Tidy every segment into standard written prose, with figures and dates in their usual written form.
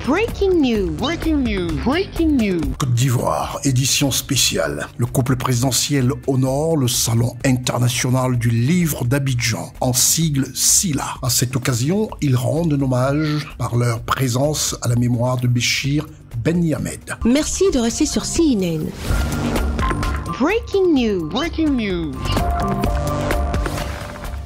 Breaking news. Breaking news. Breaking news. Côte d'Ivoire, édition spéciale. Le couple présidentiel honore le Salon international du livre d'Abidjan, en sigle SILA. À cette occasion, ils rendent hommage par leur présence à la mémoire de Béchir Ben Yamed. Merci de rester sur CNN. Breaking news. Breaking news.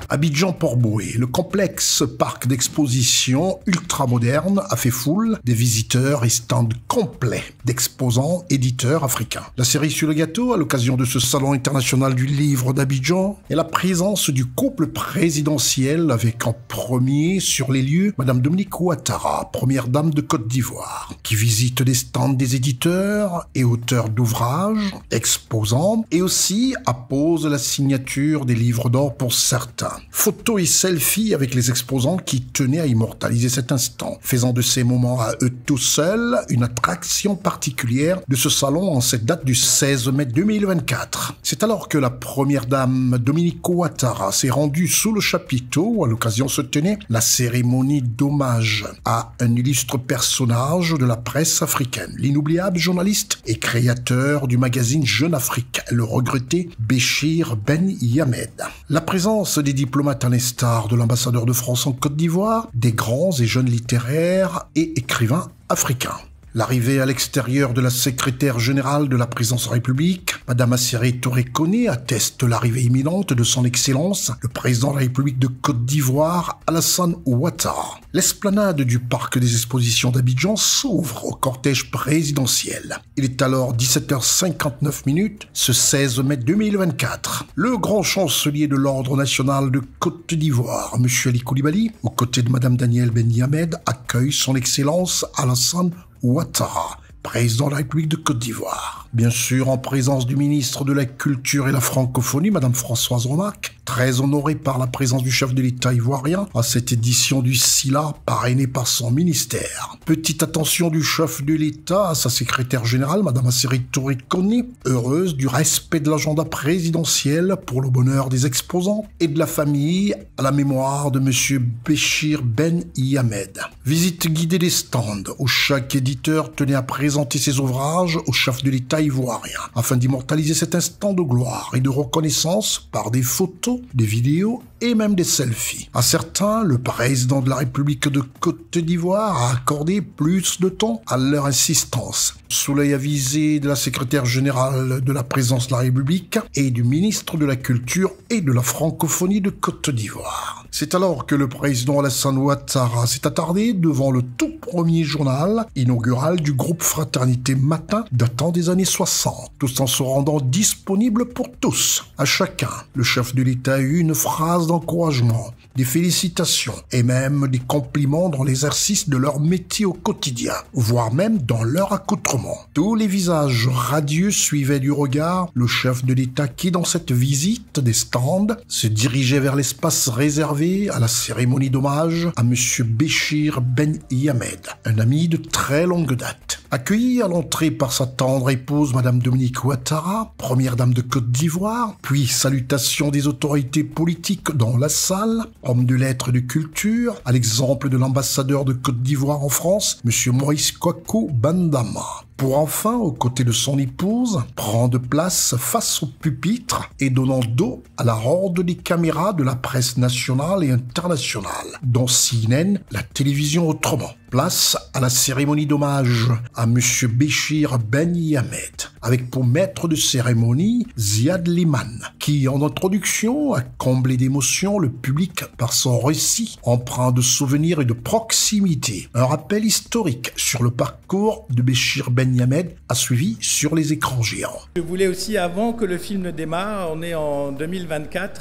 Abidjan-Port-Bouët, le complexe parc d'exposition ultramoderne a fait foule des visiteurs et stands complets d'exposants éditeurs africains. La cerise sur le gâteau, à l'occasion de ce salon international du livre d'Abidjan, est la présence du couple présidentiel avec en premier sur les lieux Madame Dominique Ouattara, première dame de Côte d'Ivoire, qui visite les stands des éditeurs et auteurs d'ouvrages, exposants, et aussi appose la signature des livres d'or pour certains. Photos et selfies avec les exposants qui tenaient à immortaliser cet instant, faisant de ces moments à eux tout seuls une attraction particulière de ce salon en cette date du 16 mai 2024. C'est alors que la première dame Dominique Ouattara s'est rendue sous le chapiteau où à l'occasion se tenait la cérémonie d'hommage à un illustre personnage de la presse africaine, l'inoubliable journaliste et créateur du magazine Jeune Afrique, le regretté Béchir Ben Yamed. La présence des diplomates à l'instar de l'ambassadeur de France en Côte d'Ivoire, des grands et jeunes littéraires et écrivains africains. L'arrivée à l'extérieur de la secrétaire générale de la présidence de la République, Madame Assiré Touré Koné, atteste l'arrivée imminente de son Excellence, le président de la République de Côte d'Ivoire, Alassane Ouattara. L'esplanade du parc des expositions d'Abidjan s'ouvre au cortège présidentiel. Il est alors 17h59 ce 16 mai 2024. Le grand chancelier de l'Ordre national de Côte d'Ivoire, M. Ali Koulibaly, aux côtés de Madame Danielle Ben Yamed, accueille son Excellence Alassane Ouattara, président de la République de Côte d'Ivoire. Bien sûr, en présence du ministre de la Culture et la Francophonie, Madame Françoise Romac, très honorée par la présence du chef de l'État ivoirien à cette édition du SILA, parrainée par son ministère. Petite attention du chef de l'État à sa secrétaire générale, Madame Assiré Touré Koné, heureuse du respect de l'agenda présidentiel pour le bonheur des exposants et de la famille à la mémoire de Monsieur Béchir Ben Yamed. Visite guidée des stands où chaque éditeur tenait à présenter ses ouvrages au chef de l'État ivoirien, afin d'immortaliser cet instant de gloire et de reconnaissance par des photos, des vidéos et même des selfies. À certains, le président de la République de Côte d'Ivoire a accordé plus de temps à leur insistance, sous l'œil avisé de la secrétaire générale de la présidence de la République et du ministre de la Culture et de la Francophonie de Côte d'Ivoire. C'est alors que le président Alassane Ouattara s'est attardé devant le tout premier journal inaugural du groupe Fraternité Matin datant des années 60, tout en se rendant disponible pour tous. À chacun, le chef de l'État a eu une phrase d'encouragement, des félicitations et même des compliments dans l'exercice de leur métier au quotidien, voire même dans leur accoutrement. Tous les visages radieux suivaient du regard le chef de l'État qui, dans cette visite des stands, se dirigeait vers l'espace réservé à la cérémonie d'hommage à Monsieur Béchir Ben Yamed, un ami de très longue date. Accueilli à l'entrée par sa tendre épouse Madame Dominique Ouattara, première dame de Côte d'Ivoire, puis salutations des autorités politiques dans la salle, hommes de lettres et de culture, à l'exemple de l'ambassadeur de Côte d'Ivoire en France, Monsieur Maurice Kwaku Bandama. Pour enfin, aux côtés de son épouse, prendre place face au pupitre et donnant dos à la horde des caméras de la presse nationale et internationale, dont CNN, la télévision autrement. Place à la cérémonie d'hommage à Monsieur Béchir Ben Yamed, avec pour maître de cérémonie Ziad Liman, qui en introduction a comblé d'émotion le public par son récit empreint de souvenirs et de proximité. Un rappel historique sur le parcours de Béchir Ben Yamed a suivi sur les écrans géants. Je voulais aussi, avant que le film ne démarre, on est en 2024,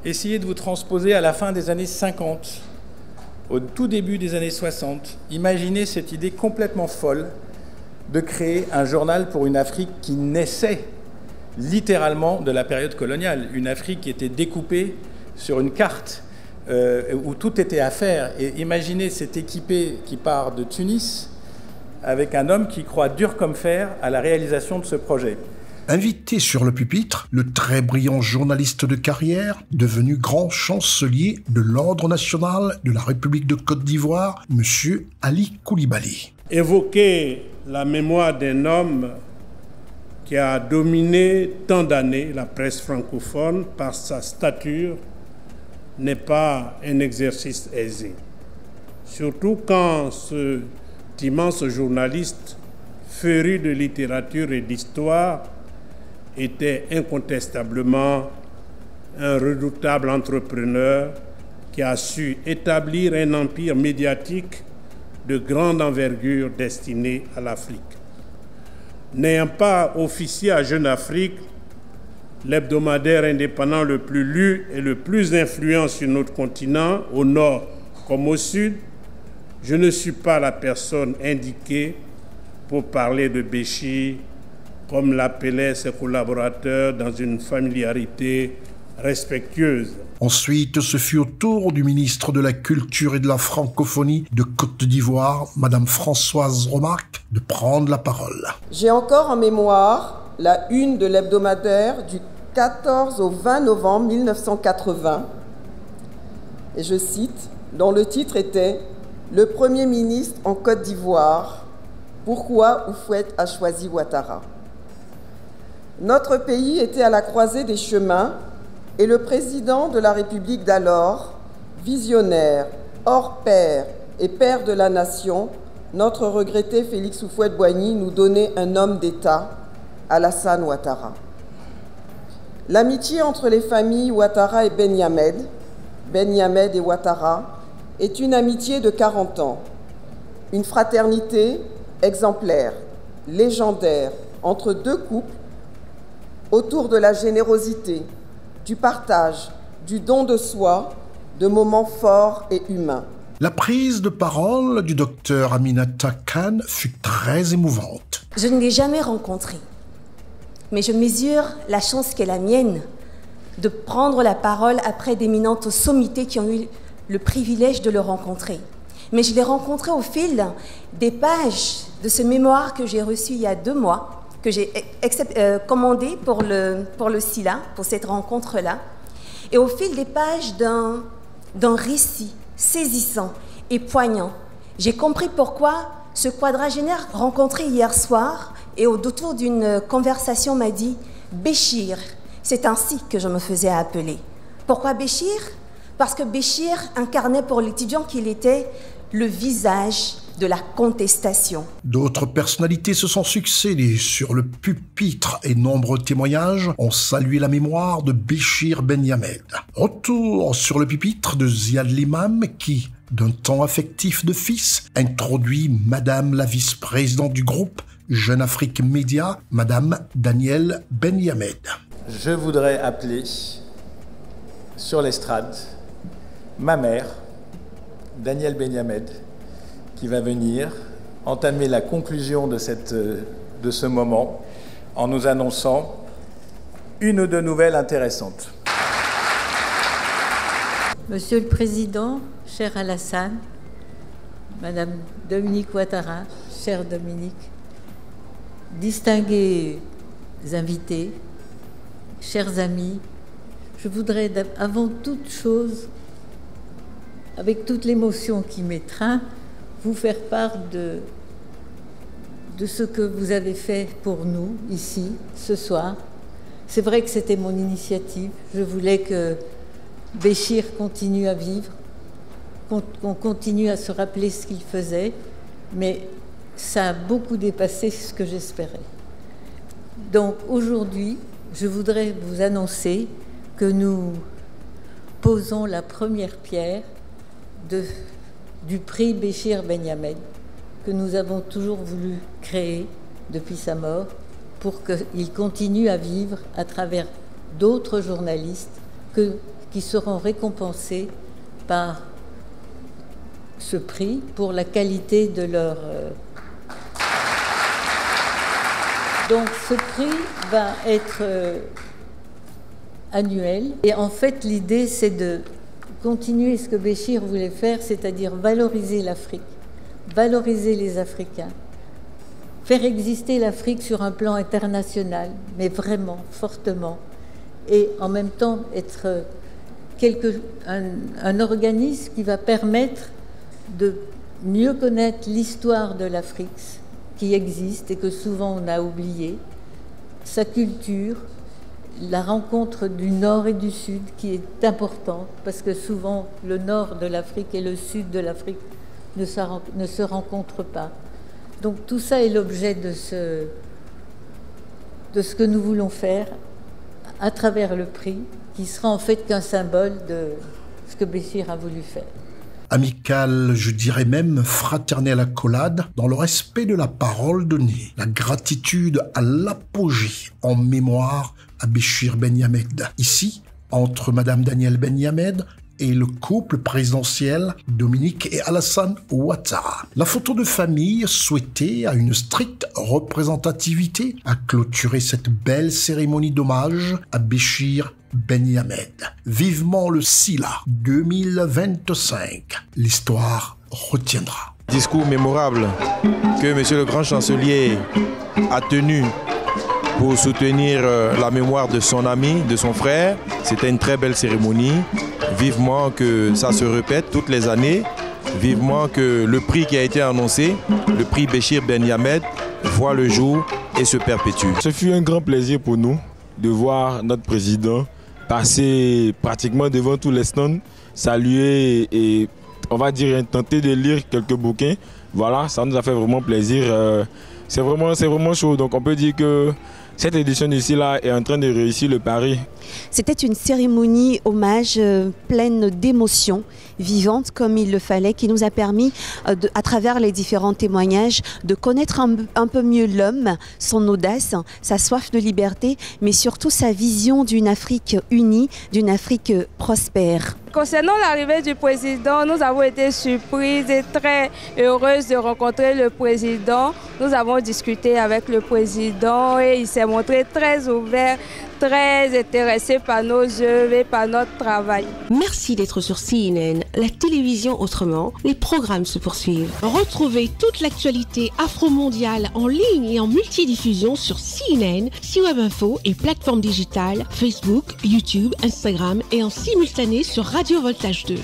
essayer de vous transposer à la fin des années 50, au tout début des années 60. Imaginez cette idée complètement folle de créer un journal pour une Afrique qui naissait littéralement de la période coloniale. Une Afrique qui était découpée sur une carte où tout était à faire. Et imaginez cet équipé qui part de Tunis avec un homme qui croit dur comme fer à la réalisation de ce projet. Invité sur le pupitre, le très brillant journaliste de carrière, devenu grand chancelier de l'Ordre national de la République de Côte d'Ivoire, M. Ali Koulibaly. Évoquer la mémoire d'un homme qui a dominé tant d'années la presse francophone par sa stature n'est pas un exercice aisé. Surtout quand cet immense journaliste, féru de littérature et d'histoire, était incontestablement un redoutable entrepreneur qui a su établir un empire médiatique de grande envergure destiné à l'Afrique. N'ayant pas officié à Jeune Afrique, l'hebdomadaire indépendant le plus lu et le plus influent sur notre continent, au nord comme au sud, je ne suis pas la personne indiquée pour parler de Béchir, comme l'appelaient ses collaborateurs dans une familiarité respectueuse. Ensuite, ce fut au tour du ministre de la Culture et de la Francophonie de Côte d'Ivoire, Madame Françoise Romarque, de prendre la parole. J'ai encore en mémoire la une de l'hebdomadaire du 14 au 20 novembre 1980, et je cite, dont le titre était « Le Premier ministre en Côte d'Ivoire, pourquoi Houphouët a choisi Ouattara ». Notre pays était à la croisée des chemins et le président de la République d'alors, visionnaire, hors pair et père de la nation, notre regretté Félix Houphouët-Boigny nous donnait un homme d'État, Alassane Ouattara. L'amitié entre les familles Ouattara et Ben Yamed et Ouattara, est une amitié de 40 ans, une fraternité exemplaire, légendaire, entre deux couples, autour de la générosité, du partage, du don de soi, de moments forts et humains. La prise de parole du docteur Aminata Kane fut très émouvante. Je ne l'ai jamais rencontré, mais je mesure la chance qu'est la mienne de prendre la parole après d'éminentes sommités qui ont eu le privilège de le rencontrer. Mais je l'ai rencontré au fil des pages de ce mémoire que j'ai reçu il y a 2 mois, que j'ai commandé pour le SILA, pour cette rencontre-là, et au fil des pages d'un récit saisissant et poignant, j'ai compris pourquoi ce quadragénaire rencontré hier soir et autour d'une conversation m'a dit « Béchir », c'est ainsi que je me faisais appeler. Pourquoi Béchir ? Parce que Béchir incarnait pour l'étudiant qu'il était le visage de la contestation. D'autres personnalités se sont succédées sur le pupitre et nombreux témoignages ont salué la mémoire de Béchir Ben Yamed. Retour sur le pupitre de Ziad Limam qui, d'un ton affectif de fils, introduit Madame la vice-présidente du groupe Jeune Afrique Média, Madame Danielle Ben Yamed. Je voudrais appeler sur l'estrade ma mère, Danielle Ben Yamed, qui va venir entamer la conclusion de ce moment en nous annonçant une ou deux nouvelles intéressantes. Monsieur le Président, cher Alassane, Madame Dominique Ouattara, cher Dominique, distingués invités, chers amis, je voudrais avant toute chose, avec toute l'émotion qui m'étreint, vous faire part de ce que vous avez fait pour nous ici, ce soir. C'est vrai que c'était mon initiative. Je voulais que Béchir continue à vivre, qu'on continue à se rappeler ce qu'il faisait, mais ça a beaucoup dépassé ce que j'espérais. Donc aujourd'hui, je voudrais vous annoncer que nous posons la première pierre du prix Béchir Ben Yamed, que nous avons toujours voulu créer depuis sa mort, pour qu'il continue à vivre à travers d'autres journalistes qui seront récompensés par ce prix pour la qualité de leur... Donc ce prix va être annuel, et en fait l'idée c'est de continuer ce que Béchir voulait faire, c'est-à-dire valoriser l'Afrique, valoriser les Africains, faire exister l'Afrique sur un plan international, mais vraiment, fortement, et en même temps être un organisme qui va permettre mieux connaître l'histoire de l'Afrique qui existe et que souvent on a oublié, sa culture, la rencontre du nord et du sud qui est importante parce que souvent le nord de l'Afrique et le sud de l'Afrique ne se rencontrent pas. Donc tout ça est l'objet de ce que nous voulons faire à travers le prix, qui sera en fait qu'un symbole de ce que Béchir a voulu faire. Amical, je dirais même fraternelle accolade, dans le respect de la parole donnée. La gratitude à l'apogée en mémoire à Béchir Ben Yamed. Ici, entre Madame Danielle Ben Yamed et le couple présidentiel Dominique et Alassane Ouattara. La photo de famille souhaitée à une stricte représentativité a clôturé cette belle cérémonie d'hommage à Béchir Ben Yamed. Vivement le SILA 2025. L'histoire retiendra. Discours mémorable que Monsieur le Grand Chancelier a tenu pour soutenir la mémoire de son ami, de son frère. C'était une très belle cérémonie. Vivement que ça se répète toutes les années. Vivement que le prix qui a été annoncé, le prix Béchir Ben Yamed, voit le jour et se perpétue. Ce fut un grand plaisir pour nous de voir notre président passer pratiquement devant tous les stands, saluer et on va dire tenter de lire quelques bouquins. Voilà, ça nous a fait vraiment plaisir. C'est vraiment chaud. Donc on peut dire que cette édition d'ici là est en train de réussir le pari. C'était une cérémonie hommage pleine d'émotions, vivante comme il le fallait, qui nous a permis, à travers les différents témoignages, de connaître un peu mieux l'homme, son audace, sa soif de liberté, mais surtout sa vision d'une Afrique unie, d'une Afrique prospère. Concernant l'arrivée du président, nous avons été surprises et très heureuses de rencontrer le président. Nous avons discuté avec le président et il s'est montré très ouvert, très intéressé par nos œuvres et par notre travail. Merci d'être sur CNN, la télévision autrement. Les programmes se poursuivent. Retrouvez toute l'actualité afro-mondiale en ligne et en multidiffusion sur CNN, C-Web Info et plateformes digitales, Facebook, YouTube, Instagram et en simultané sur Radio Voltage 2.